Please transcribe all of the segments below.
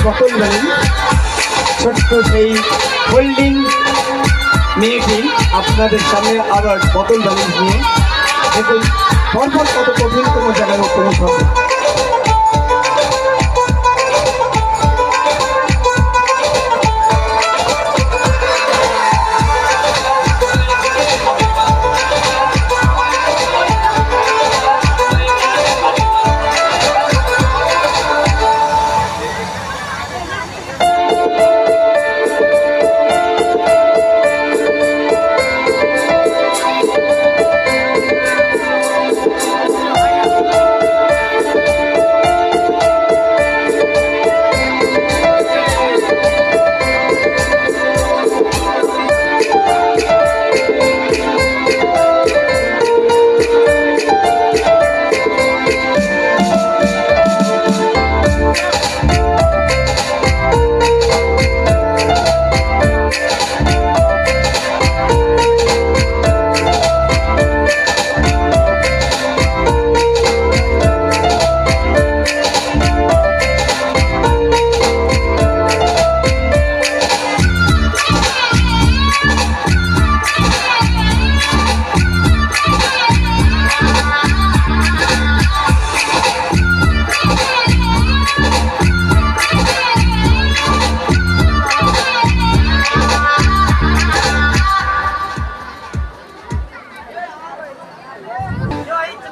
বকুল বালিন ছোট্ট সেই হোল্ডিং মেয়েটি আপনাদের সামনে আবার বোতল বালিশ নিয়ে দেখুন পরপর কত কঠিনতম জায়গায় কোনো হবে।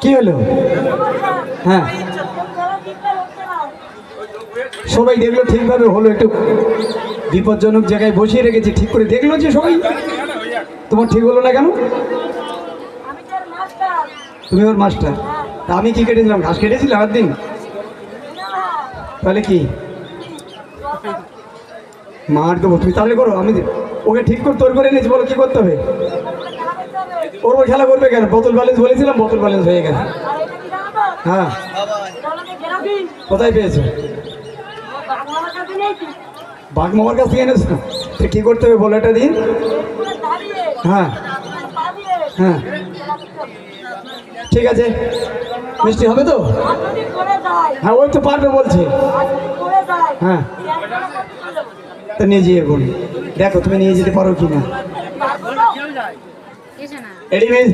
কি হলো? হ্যাঁ সবাই দেখলো ঠিকভাবে হলো, একটু বিপজ্জনক জায়গায় বসিয়ে রেখেছি, ঠিক করে দেখলো যে সবাই, তোমার ঠিক হলো না কেন? তুমি ওর মাস্টার, তা আমি কি কেটেছিলাম? ঘাস কেটেছিলাম আর দিন, তাহলে কি মার দেবো? তুমি তাহলে করো, আমি ওকে ঠিক করে তৈরি করে এনেছি, বলো কি করতে হবে? ওর খেলা করবে কেন? বোতল ব্যালেন্স বলেছিলাম, বোতল ব্যালেন্স হয়ে গেছে। হ্যাঁ কোথায় পেয়েছো? বাঘ মামার কাছ থেকে এনেছো? কি করতে হবে বলো এটা দিন। হ্যাঁ হ্যাঁ ঠিক আছে, মিষ্টি হবে তো? হ্যাঁ ওই তো পারবে বলছে। হ্যাঁ তো নিয়ে যেয়ে বল, দেখো তুমি নিয়ে যেতে পারো কিনা। এডি মিস